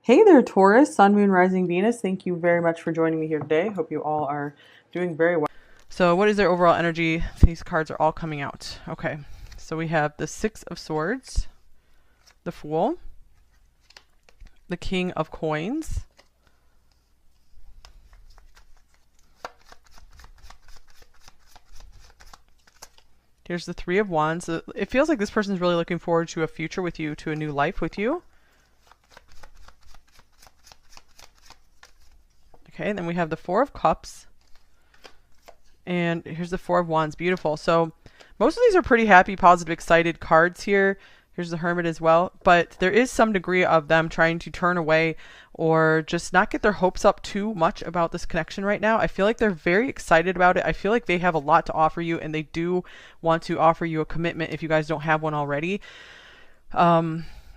Hey there, Taurus, Sun, Moon, Rising, Venus. Thank you very much for joining me here today. Hope you all are doing very well. So what is their overall energy? These cards are all coming out. Okay, so we have the Six of Swords, the Fool, the King of Coins, here's the Three of Wands. It feels like this person's really looking forward to a future with you, to a new life with you. Okay, and then we have the Four of Cups. And here's the Four of Wands. Beautiful. So most of these are pretty happy, positive, excited cards here. Here's the Hermit as well. But there is some degree of them trying to turn away or just not get their hopes up too much about this connection right now. I feel like they're very excited about it. I feel like they have a lot to offer you, and they do want to offer you a commitment if you guys don't have one already.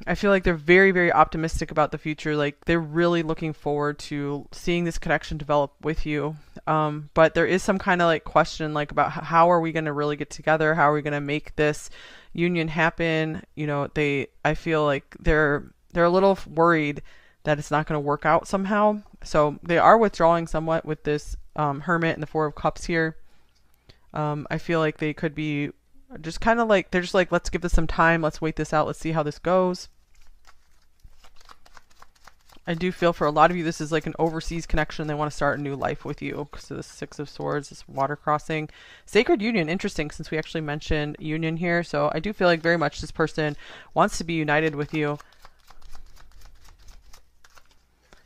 I feel like they're very, very optimistic about the future. Like, they're really looking forward to seeing this connection develop with you. But there is some kind of like question, like, about how are we going to really get together? How are we going to make this union happen? You know, I feel like they're a little worried that it's not going to work out somehow. So they are withdrawing somewhat with this Hermit and the Four of Cups here. I feel like they could be just kind of like, they're just like, let's give this some time. Let's wait this out. Let's see how this goes. I do feel for a lot of you, this is like an overseas connection. They want to start a new life with you. So the Six of Swords, this water crossing. Sacred union, interesting, since we actually mentioned union here. So I do feel like very much this person wants to be united with you.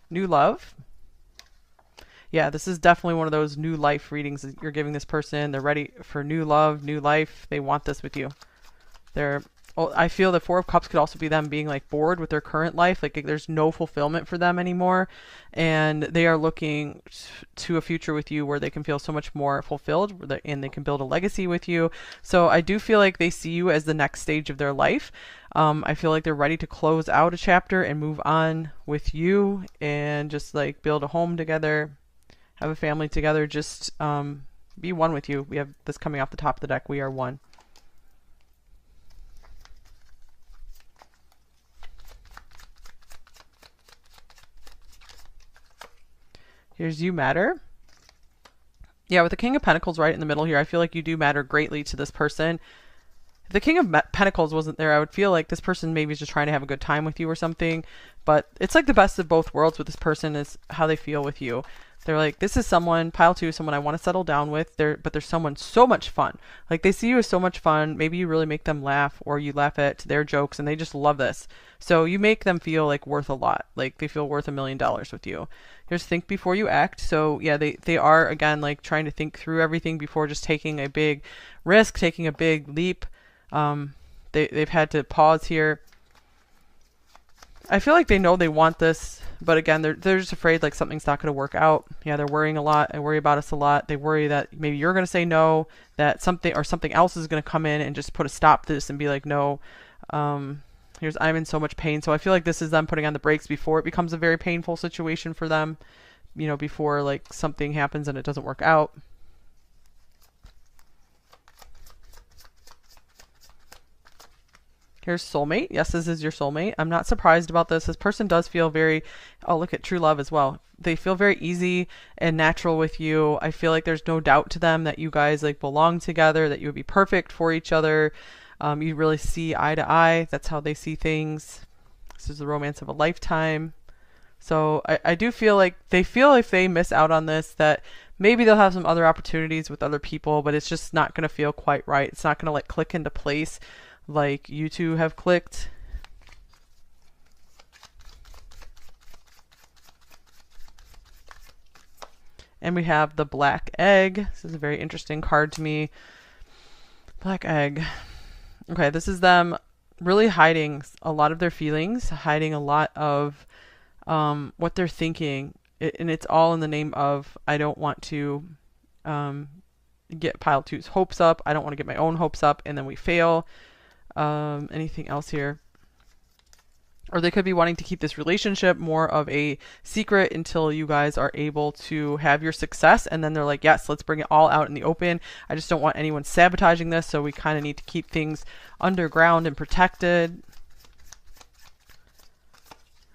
New love. Yeah, this is definitely one of those new life readings that you're giving this person. They're ready for new love, new life. They want this with you. I feel the Four of Cups could also be them being like bored with their current life. Like, there's no fulfillment for them anymore. And they are looking to a future with you where they can feel so much more fulfilled, and they can build a legacy with you. So I do feel like they see you as the next stage of their life. I feel like they're ready to close out a chapter and move on with you and just like build a home together, have a family together, just be one with you. We have this coming off the top of the deck. We are one. Here's you matter. Yeah, with the King of Pentacles right in the middle here, I feel like you do matter greatly to this person. If the King of Pentacles wasn't there, I would feel like this person maybe is just trying to have a good time with you or something. But it's like the best of both worlds with this person is how they feel with you. They're like, this is someone, pile two, someone I want to settle down with. But there's someone so much fun. Like, they see you as so much fun. Maybe you really make them laugh, or you laugh at their jokes, and they just love this. So you make them feel like worth a lot. Like, they feel worth $1 million with you. Here's think before you act. So yeah, they are, again, like trying to think through everything before just taking a big risk, taking a big leap. They've had to pause here. I feel like they know they want this, but again, they're just afraid like something's not going to work out. Yeah, they're worrying a lot. They worry about us a lot. They worry that maybe you're going to say no, that something else is going to come in and just put a stop to this and be like, no. Here's I'm in so much pain. So I feel like this is them putting on the brakes before it becomes a very painful situation for them, you know, before like something happens and it doesn't work out. Here's soulmate. Yes, this is your soulmate. I'm not surprised about this. This person does feel very, oh, look at true love as well. They feel very easy and natural with you. I feel like there's no doubt to them that you guys like belong together, that you would be perfect for each other. You really see eye to eye. That's how they see things. This is the romance of a lifetime. So I do feel like they feel if they miss out on this, that maybe they'll have some other opportunities with other people, but it's just not going to feel quite right. It's not going to like click into place like you two have clicked. And we have the Black Egg. This is a very interesting card to me. Black Egg. Okay, this is them really hiding a lot of their feelings, hiding a lot of what they're thinking. And it's all in the name of, I don't want to get pile two's hopes up. I don't want to get my own hopes up, and then we fail. Anything else here? Or they could be wanting to keep this relationship more of a secret until you guys are able to have your success. And then they're like, yes, let's bring it all out in the open. I just don't want anyone sabotaging this. So we kind of need to keep things underground and protected.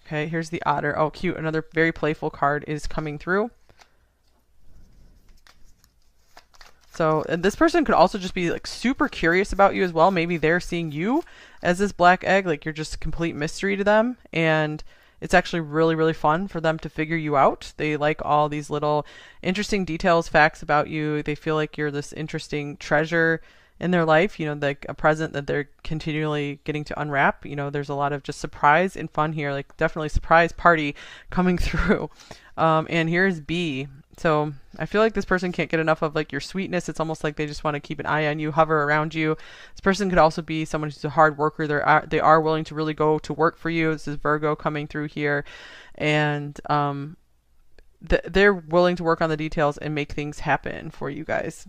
Okay, here's the otter. Oh, cute. Another very playful card is coming through. So, and this person could also just be like super curious about you as well. Maybe they're seeing you as this black egg, like you're just a complete mystery to them. And it's actually really, really fun for them to figure you out. They like all these little interesting details, facts about you. They feel like you're this interesting treasure in their life, you know, like a present that they're continually getting to unwrap. You know, there's a lot of just surprise and fun here, like definitely surprise party coming through. And here's B. So I feel like this person can't get enough of like your sweetness. It's almost like they just want to keep an eye on you, hover around you. This person could also be someone who's a hard worker. They are willing to really go to work for you. This is Virgo coming through here. And they're willing to work on the details and make things happen for you guys.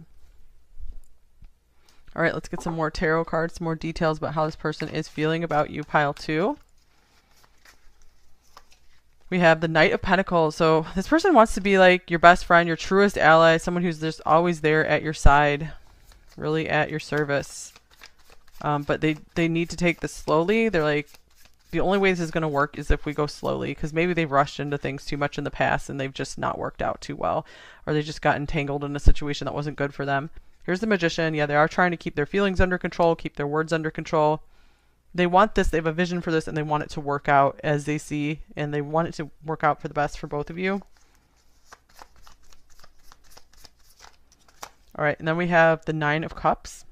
All right, let's get some more tarot cards, some more details about how this person is feeling about you, pile 2. We have the Knight of Pentacles. So this person wants to be like your best friend, your truest ally, someone who's just always there at your side, really at your service. But they need to take this slowly. They're like, the only way this is going to work is if we go slowly, because maybe they've rushed into things too much in the past and they've just not worked out too well, or they just got entangled in a situation that wasn't good for them. Here's the Magician. Yeah, they are trying to keep their feelings under control, keep their words under control. They want this, they have a vision for this, and they want it to work out as they see, and they want it to work out for the best for both of you. All right, and then we have the 9 of Cups.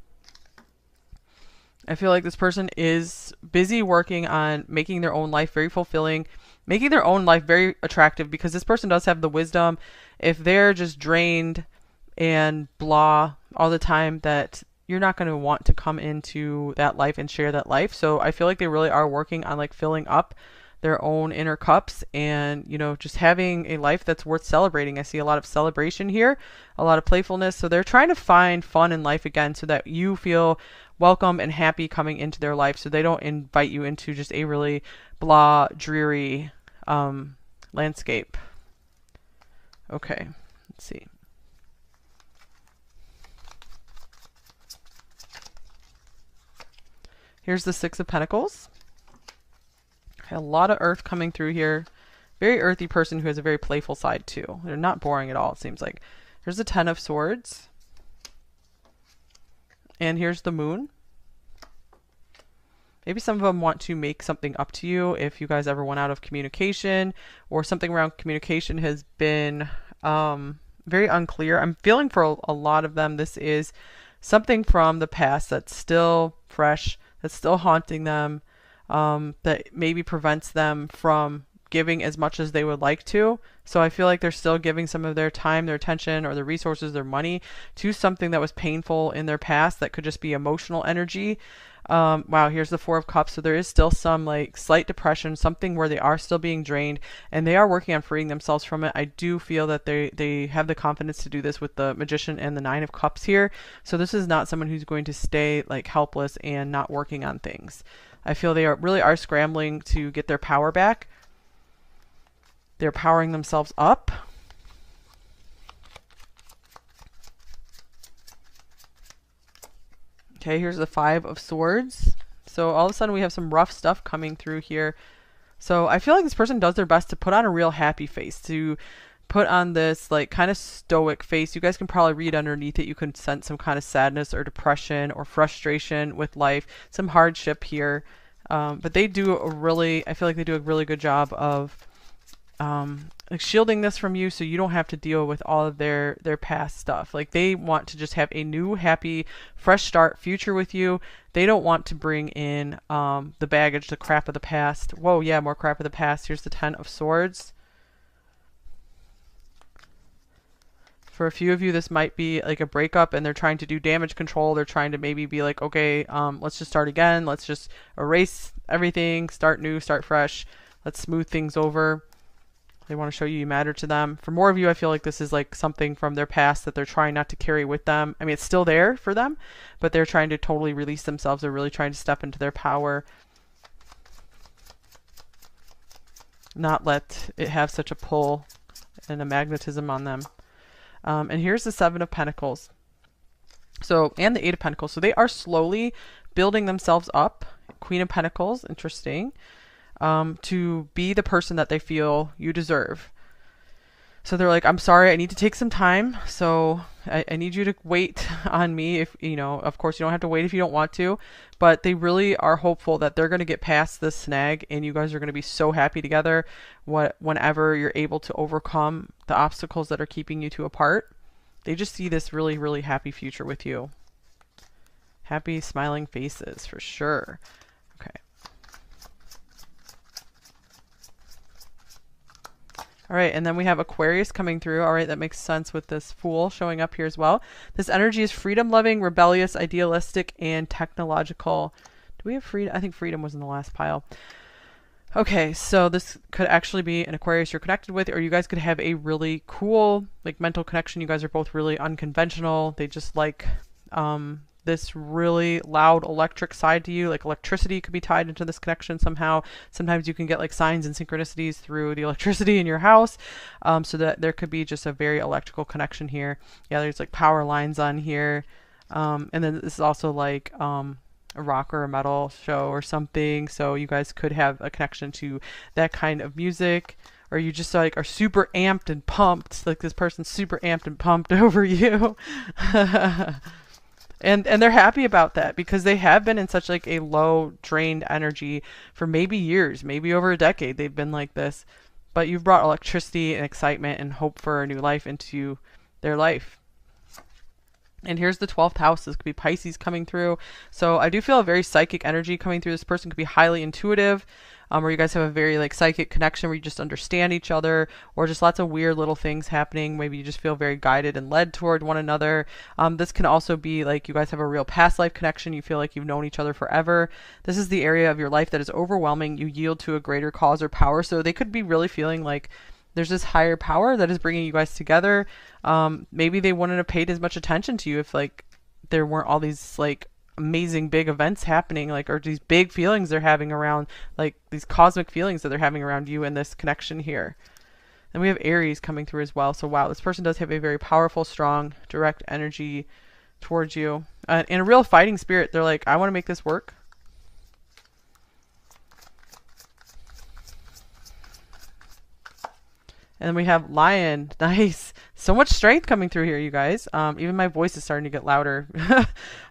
I feel like this person is busy working on making their own life very fulfilling, making their own life very attractive, because this person does have the wisdom. If they're just drained and blah all the time, that you're not going to want to come into that life and share that life. So I feel like they really are working on like filling up their own inner cups and, you know, just having a life that's worth celebrating. I see a lot of celebration here, a lot of playfulness. So they're trying to find fun in life again so that you feel welcome and happy coming into their life, so they don't invite you into just a really blah, dreary landscape. Okay, let's see. Here's the 6 of Pentacles. A lot of earth coming through here. Very earthy person who has a very playful side too. They're not boring at all, it seems like. Here's the 10 of Swords. And here's the Moon. Maybe some of them want to make something up to you if you guys ever went out of communication, or something around communication has been very unclear. I'm feeling for a lot of them this is something from the past that's still fresh, that's still haunting them, that maybe prevents them from giving as much as they would like to. So I feel like they're still giving some of their time, their attention, or their resources, their money to something that was painful in their past that could just be emotional energy. Wow, here's the 4 of Cups. So there is still some like slight depression, something where they are still being drained and they are working on freeing themselves from it. I do feel that they have the confidence to do this with the Magician and the 9 of Cups here. So this is not someone who's going to stay like helpless and not working on things. I feel they really are scrambling to get their power back. They're powering themselves up. Okay, here's the 5 of Swords. So all of a sudden we have some rough stuff coming through here. So I feel like this person does their best to put on a real happy face, to put on this like kind of stoic face. You guys can probably read underneath it. You can sense some kind of sadness or depression or frustration with life, some hardship here. But they do I feel like they do a really good job of like shielding this from you, so you don't have to deal with all of their past stuff. Like they want to just have a new, happy, fresh start future with you. They don't want to bring in the baggage, the crap of the past. Whoa, yeah, more crap of the past. Here's the 10 of Swords. For a few of you, this might be like a breakup and they're trying to do damage control. They're trying to maybe be like, okay, let's just start again. Let's just erase everything, start new, start fresh. Let's smooth things over. They want to show you matter to them. For more of you, I feel like this is like something from their past that they're trying not to carry with them. I mean, it's still there for them, but they're trying to totally release themselves. They're really trying to step into their power. Not let it have such a pull and a magnetism on them. And here's the 7 of Pentacles. So, and the 8 of Pentacles. So they are slowly building themselves up. Queen of Pentacles, interesting. to be the person that they feel you deserve. So they're like, I'm sorry, I need to take some time. So I need you to wait on me. If, you know, of course you don't have to wait if you don't want to, but they really are hopeful that they're going to get past this snag and you guys are going to be so happy together whenever you're able to overcome the obstacles that are keeping you two apart. They just see this really, really happy future with you. Happy smiling faces for sure. Okay. All right, and then we have Aquarius coming through. All right, that makes sense with this Fool showing up here as well. This energy is freedom-loving, rebellious, idealistic, and technological. Do we have freedom? I think freedom was in the last pile. Okay, so this could actually be an Aquarius you're connected with, or you guys could have a really cool, like, mental connection. You guys are both really unconventional. They just like this really loud electric side to you. Like electricity could be tied into this connection somehow. Sometimes you can get like signs and synchronicities through the electricity in your house. So that there could be just a very electrical connection here. Yeah, there's like power lines on here. And then this is also like a rock or a metal show or something. So you guys could have a connection to that kind of music. Or you just like are super amped and pumped. Like this person's super amped and pumped over you. And they're happy about that because they have been in such like a low drained energy for maybe years, maybe over a decade. They've been like this, but you've brought electricity and excitement and hope for a new life into their life. And here's the 12th house. This could be Pisces coming through. So I do feel a very psychic energy coming through. This person could be highly intuitive, where you guys have a very like psychic connection where you just understand each other, or just lots of weird little things happening. Maybe you just feel very guided and led toward one another. This can also be like you guys have a real past life connection. You feel like you've known each other forever. This is the area of your life that is overwhelming. You yield to a greater cause or power. So they could be really feeling like there's this higher power that is bringing you guys together. Maybe they wouldn't have paid as much attention to you if like there weren't all these like amazing big events happening, like, or these big feelings they're having around, like these cosmic feelings that they're having around you and this connection here. And we have Aries coming through as well. So wow, this person does have a very powerful, strong, direct energy towards you, and a real fighting spirit. They're like, I want to make this work. And then we have Lion. Nice. So much strength coming through here, you guys. Even my voice is starting to get louder.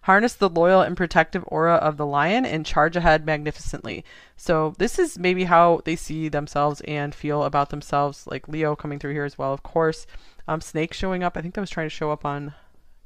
Harness the loyal and protective aura of the lion and charge ahead magnificently. So this is maybe how they see themselves and feel about themselves. Like Leo coming through here as well, of course. Snake showing up. I think that was trying to show up on,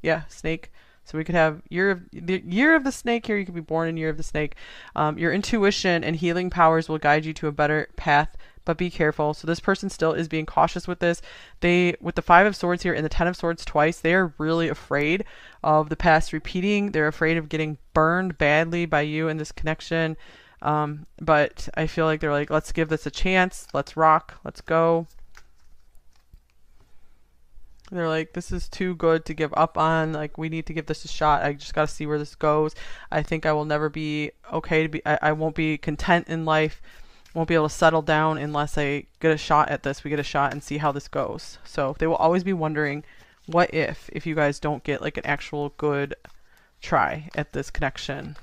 yeah, snake. So we could have the year of the snake here. You could be born in year of the snake. Your intuition and healing powers will guide you to a better path, but be careful. So this person still is being cautious with this. With the 5 of Swords here and the 10 of Swords twice, they are really afraid of the past repeating. They're afraid of getting burned badly by you in this connection. But I feel like they're like, let's give this a chance. Let's rock. Let's go. They're like, this is too good to give up on. Like, we need to give this a shot. I just got to see where this goes. I think I will never be okay to be, I won't be content in life. Won't be able to settle down unless I get a shot at this. We get a shot and see how this goes. So they will always be wondering, what if you guys don't get like an actual good try at this connection.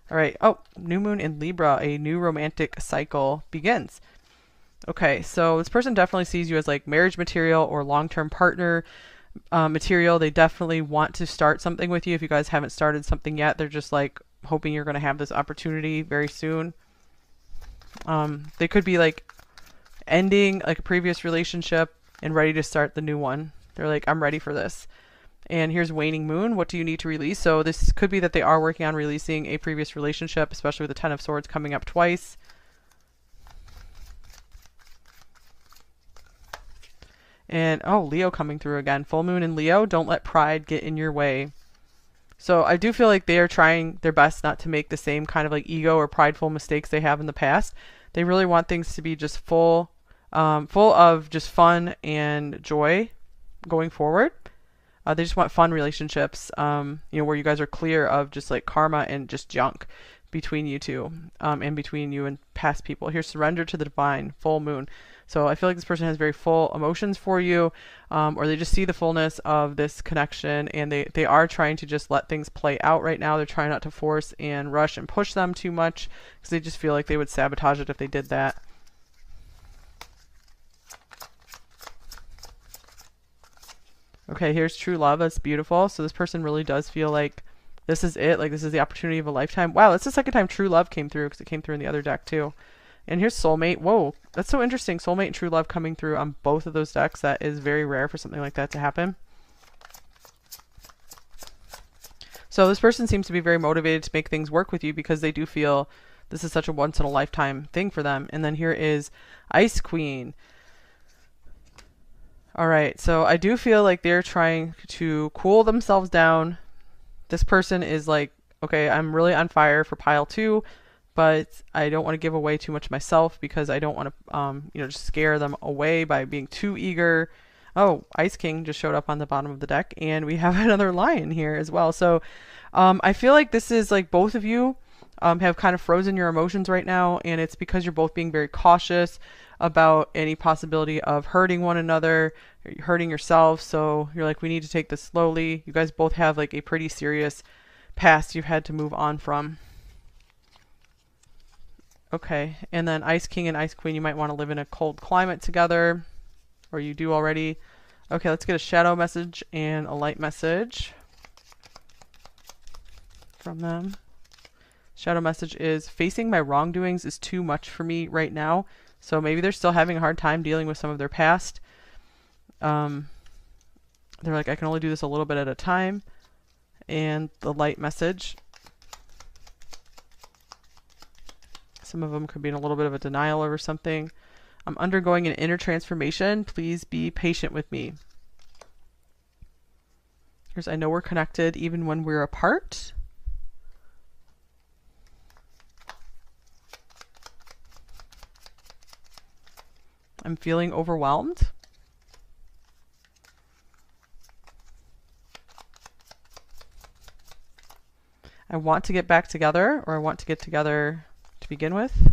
All right. Oh, new moon in Libra, a new romantic cycle begins. Okay, so this person definitely sees you as like marriage material or long-term partner material. They definitely want to start something with you. If you guys haven't started something yet, they're just like hoping you're going to have this opportunity very soon. They could be like ending like a previous relationship and ready to start the new one. They're like, I'm ready for this. And here's waning moon. What do you need to release? So this could be that they are working on releasing a previous relationship, especially with the 10 of Swords coming up twice. And oh, Leo coming through again. Full moon in Leo. Don't let pride get in your way. So I do feel like they are trying their best not to make the same kind of like ego or prideful mistakes they have in the past. They really want things to be just full of just fun and joy going forward. They just want fun relationships, where you guys are clear of just like karma and just junk. between you two, and between you and past people. Here's surrender to the divine, full moon. So I feel like this person has very full emotions for you, or they just see the fullness of this connection, and they are trying to just let things play out right now. They're trying not to force and rush and push them too much, because they just feel like they would sabotage it if they did that. Okay, here's true love. That's beautiful. So this person really does feel like this is it. Like this is the opportunity of a lifetime. Wow, that's the second time true love came through, because it came through in the other deck too. And here's soulmate. Whoa, that's so interesting. Soulmate and true love coming through on both of those decks. That is very rare for something like that to happen. So this person seems to be very motivated to make things work with you, because they do feel this is such a once in a lifetime thing for them. And then here is Ice Queen. All right, so I do feel like they're trying to cool themselves down. This person is like, okay, I'm really on fire for pile 2, but I don't want to give away too much myself, because I don't want to, just scare them away by being too eager. Oh, Ice King just showed up on the bottom of the deck, and we have another lion here as well. So I feel like this is like both of you have kind of frozen your emotions right now, and it's because you're both being very cautious about any possibility of hurting one another, hurting yourself. So you're like, we need to take this slowly. You guys both have like a pretty serious past you've had to move on from. Okay, and then Ice King and Ice Queen, you might want to live in a cold climate together, or you do already. Okay, let's get a shadow message and a light message from them. Shadow message is, facing my wrongdoings is too much for me right now. So maybe they're still having a hard time dealing with some of their past. They're like, I can only do this a little bit at a time. And the light message, some of them could be in a little bit of a denial over something. I'm undergoing an inner transformation. Please be patient with me. Here's, I know we're connected even when we're apart. I'm feeling overwhelmed. I want to get back together, or I want to get together to begin with.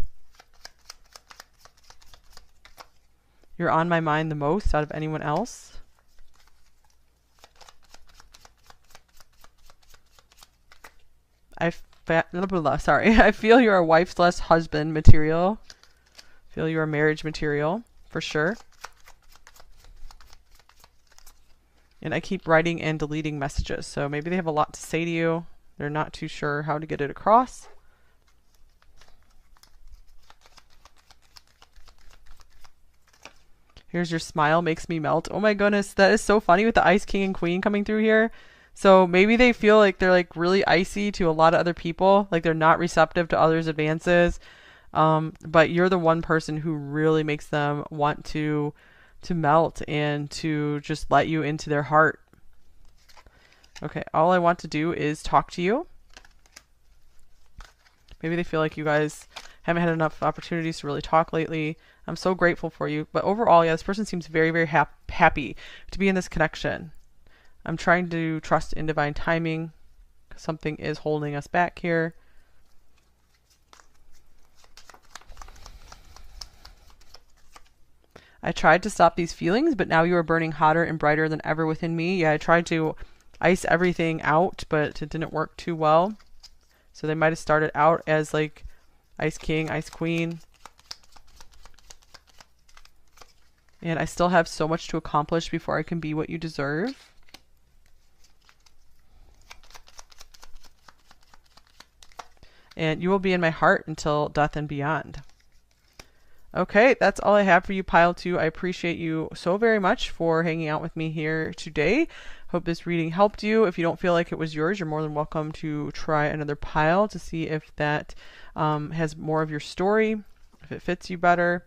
You're on my mind the most out of anyone else. I feel you're a wife/husband material. I feel you're a marriage material for sure. And I keep writing and deleting messages, so maybe they have a lot to say to you. They're not too sure how to get it across. Here's your smile makes me melt. Oh my goodness, that is so funny with the Ice King and Queen coming through here. So maybe they feel like they're like really icy to a lot of other people, like they're not receptive to others' advances. But you're the one person who really makes them want to melt and to just let you into their heart. Okay, all I want to do is talk to you. Maybe they feel like you guys haven't had enough opportunities to really talk lately. I'm so grateful for you. But overall, yeah, this person seems very, very happy to be in this connection. I'm trying to trust in divine timing. Something is holding us back here. I tried to stop these feelings, but now you are burning hotter and brighter than ever within me. Yeah, I tried to ice everything out, but it didn't work too well. So they might have started out as like Ice King, Ice Queen. And I still have so much to accomplish before I can be what you deserve. And you will be in my heart until death and beyond. Okay, that's all I have for you, Pile 2. I appreciate you so very much for hanging out with me here today. Hope this reading helped you. If you don't feel like it was yours, you're more than welcome to try another pile to see if that has more of your story, if it fits you better.